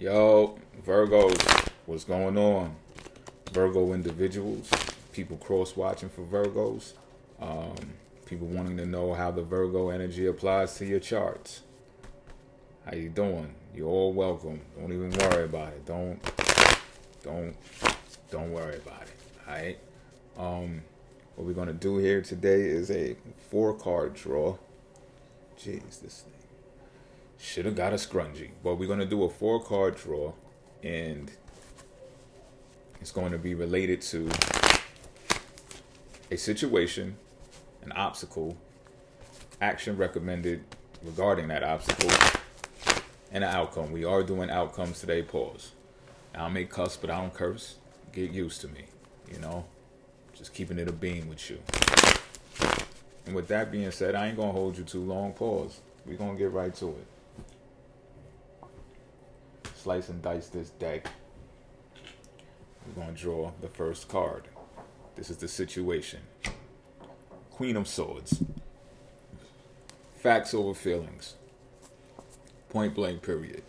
Yo, Virgos, what's going on? Virgo individuals, people cross-watching for Virgos, um, people wanting to know how the Virgo energy applies to your charts. How you doing? You're all welcome. Don't even worry about it. Don't, don't worry about it. All right. What we're gonna do here today is a 4-card draw. Jeez, this thing should have got a scrunchie, but we're gonna do a 4-card draw, and it's going to be related to a situation, an obstacle, action recommended regarding that obstacle, and an outcome. We are doing outcomes today. Pause. I may cuss, but I don't curse. Get used to me, you know. Just keeping it a beam with you. And with that being said, I ain't gonna hold you too long. Pause. We're gonna get right to it. Slice and dice this deck. We're gonna draw the first card. This is the situation. Queen of Swords. Facts over feelings. Point blank period.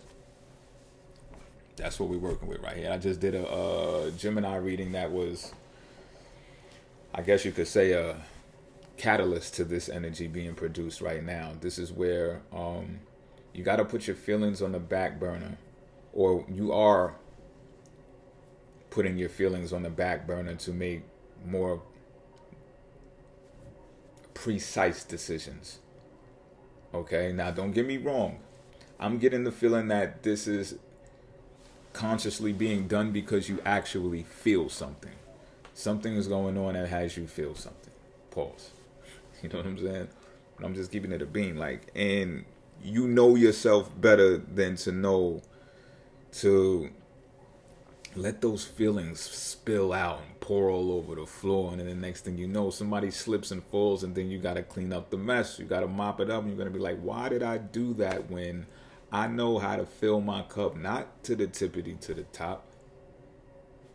That's what we're working with right here. I just did a Gemini reading that was, I guess you could say, a catalyst to this energy being produced right now. This is where you got to put your feelings on the back burner, or you are putting your feelings on the back burner to make more precise decisions. Okay, now don't get me wrong. I'm getting the feeling that this is consciously being done because you actually feel something. Something is going on that has you feel something. Pause. You know what I'm saying? But I'm just keeping it a beam. Like, and you know yourself better than to know to let those feelings spill out and pour all over the floor, and then the next thing you know, somebody slips and falls, and then you got to clean up the mess. You got to mop it up, and you're going to be like, why did I do that when I know how to fill my cup, not to the tippity to the top,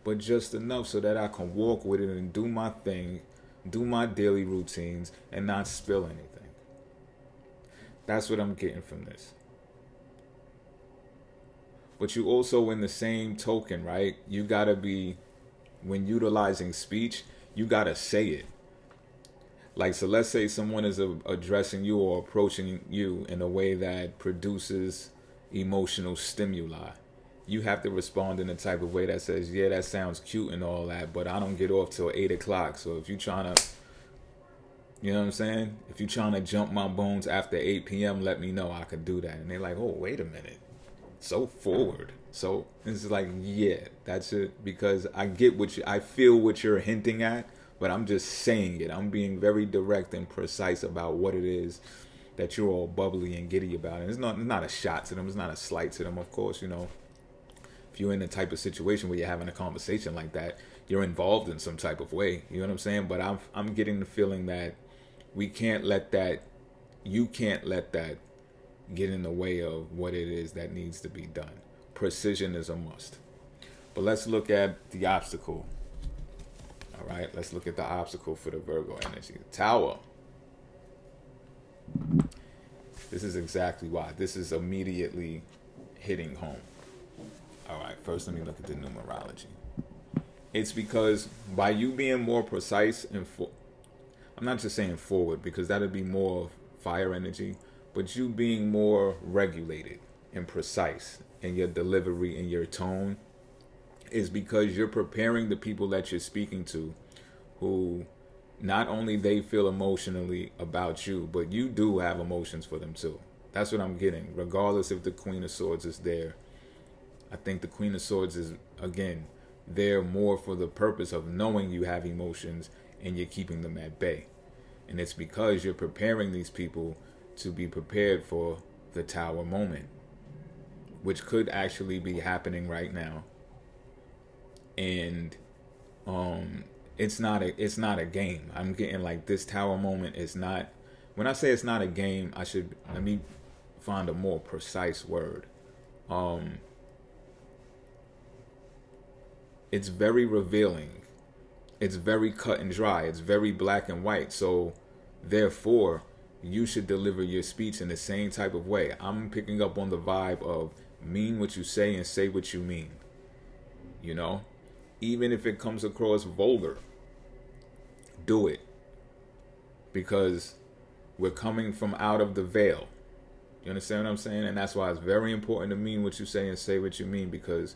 but just enough so that I can walk with it and do my thing, do my daily routines, and not spill anything. That's what I'm getting from this. But you also, in the same token, right, you gotta be, when utilizing speech, you gotta say it. Like, so let's say someone is addressing you or approaching you in a way that produces emotional stimuli. You have to respond in a type of way that says, yeah, that sounds cute and all that, but I don't get off till 8 o'clock. So if you're trying to, you know what I'm saying? If you're trying to jump my bones after 8 p.m., let me know. I could do that. And they're like, oh, wait a minute. So forward. So it's like, yeah, that's it. Because I get I feel what you're hinting at, but I'm just saying it. I'm being very direct and precise about what it is that you're all bubbly and giddy about. And it's not a shot to them. It's not a slight to them, of course. You know, if you're in the type of situation where you're having a conversation like that, you're involved in some type of way. You know what I'm saying? But I'm getting the feeling that you can't let that get in the way of what it is that needs to be done. Precision is a must. But let's look at the obstacle. All right, let's look at the obstacle for the Virgo energy. The Tower. This is exactly why. This is immediately hitting home. All right, first let me look at the numerology. It's because by you being more precise and I'm not just saying forward, because that would be more of fire energy, but you being more regulated and precise in your delivery and your tone is because you're preparing the people that you're speaking to, who not only they feel emotionally about you, but you do have emotions for them too. That's what I'm getting. Regardless if the Queen of Swords is there, I think the Queen of Swords is, again, there more for the purpose of knowing you have emotions and you're keeping them at bay. And it's because you're preparing these people to be prepared for the Tower moment, which could actually be happening right now. And it's not a game. I'm getting like this Tower moment is not, when I say it's not a game, let me find a more precise word. It's very revealing. It's very cut and dry. It's very black and white. So therefore, you should deliver your speech in the same type of way. I'm picking up on the vibe of Mean what you say and say what you mean. You know? Even if it comes across vulgar, do it. Because we're coming from out of the veil. You understand what I'm saying? And that's why it's very important to mean what you say and say what you mean, because,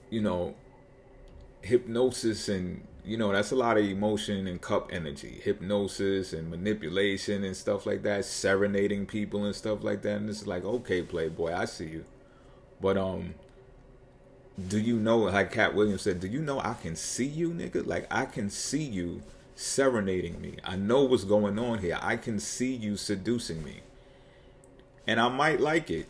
you know, hypnosis and, you know, that's a lot of emotion and cup energy. Hypnosis and manipulation and stuff like that, serenading people and stuff like that. And it's like, okay, Playboy, I see you. But do you know, like Cat Williams said, do you know I can see you, nigga? Like, I can see you serenading me. I know what's going on here. I can see you seducing me. And I might like it,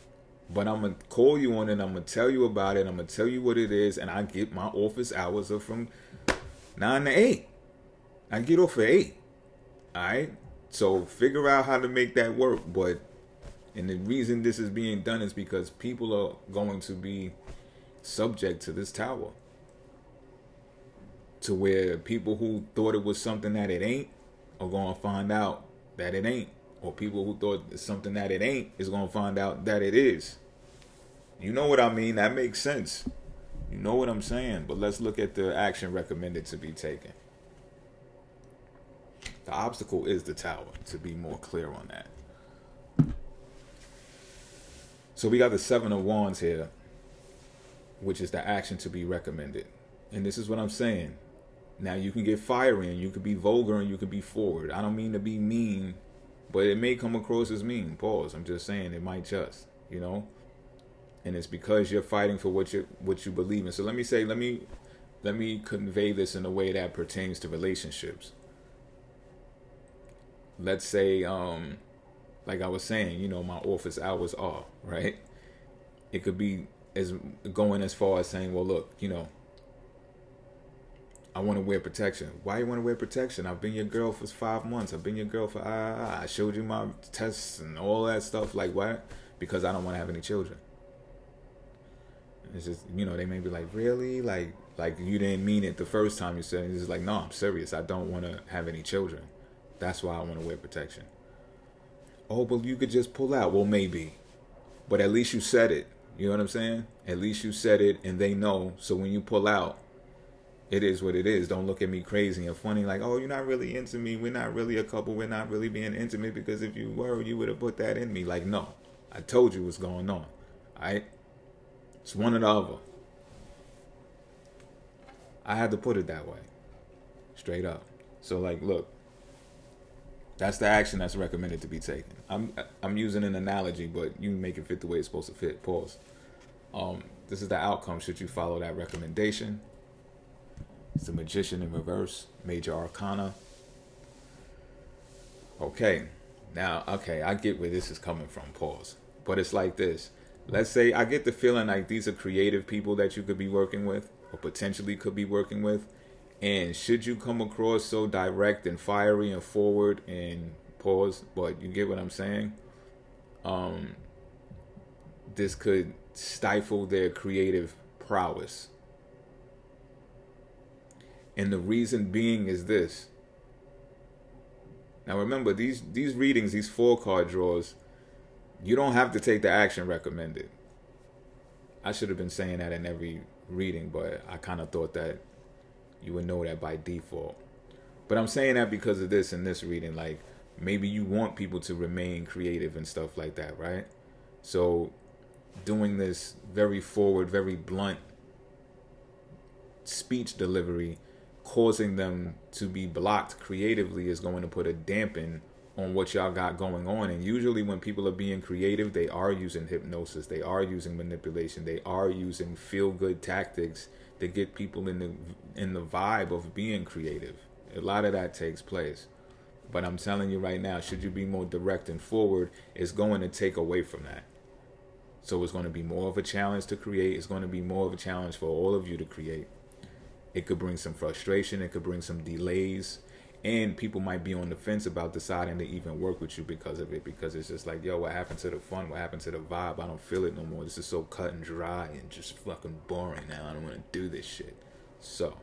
but I'm going to call you on it. I'm going to tell you about it. I'm going to tell you what it is. And I get my office hours are from 9 to 8. I get off at 8. All right? So figure out how to make that work. And the reason this is being done is because people are going to be subject to this tower. To where people who thought it was something that it ain't are going to find out that it ain't. Or people who thought it's something that it ain't is going to find out that it is. You know what I mean? That makes sense. You know what I'm saying? But let's look at the action recommended to be taken. The obstacle is the tower, to be more clear on that. So we got the 7 of Wands here, which is the action to be recommended. And this is what I'm saying. Now, you can get fiery and you could be vulgar and you could be forward. I don't mean to be mean, but it may come across as mean. Pause. I'm just saying it might just, you know. And it's because you're fighting for what you believe in. So let me convey this in a way that pertains to relationships. Let's say, like I was saying, you know, my office hours are, right? It could be going as far as saying, well, look, you know, I want to wear protection. Why you want to wear protection? I've been your girl for 5 months. I've been your girl for, I showed you my tests and all that stuff. Like, why? Because I don't want to have any children. It's just, you know, they may be like, really? Like you didn't mean it the first time you said it. It's just like, no, I'm serious. I don't want to have any children. That's why I want to wear protection. Oh, but you could just pull out. Well, maybe. But at least you said it. You know what I'm saying? At least you said it and they know. So when you pull out, it is what it is. Don't look at me crazy and funny like, oh, you're not really into me. We're not really a couple. We're not really being intimate, because if you were, you would have put that in me. Like, no. I told you what's going on. All right? It's one or the other. I had to put it that way. Straight up. So, like, look. That's the action that's recommended to be taken. I'm using an analogy, but you make it fit the way it's supposed to fit. Pause. This is the outcome should you follow that recommendation. It's the Magician in reverse, Major Arcana. Okay, now, I get where this is coming from, pause. But it's like this. Let's say I get the feeling like these are creative people that you could be working with, or potentially could be working with. And should you come across so direct and fiery and forward and pause, but you get what I'm saying? This could stifle their creative prowess. And the reason being is this. Now remember, these readings, these 4-card draws, you don't have to take the action recommended. I should have been saying that in every reading, but I kind of thought that you would know that by default. But I'm saying that because of this in this reading. Like, maybe you want people to remain creative and stuff like that, right? So doing this very forward, very blunt speech delivery, causing them to be blocked creatively, is going to put a dampen on what y'all got going on. And usually when people are being creative, they are using hypnosis, they are using manipulation, they are using feel-good tactics to get people in the vibe of being creative. A lot of that takes place. But I'm telling you right now, should you be more direct and forward, it's going to take away from that. So it's going to be more of a challenge to create. It's going to be more of a challenge for all of you to create. It could bring some frustration. It could bring some delays. And people might be on the fence about deciding to even work with you because of it. Because it's just like, yo, what happened to the fun? What happened to the vibe? I don't feel it no more. This is so cut and dry and just fucking boring now. I don't want to do this shit. So,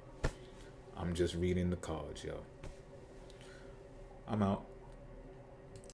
I'm just reading the cards, yo. I'm out.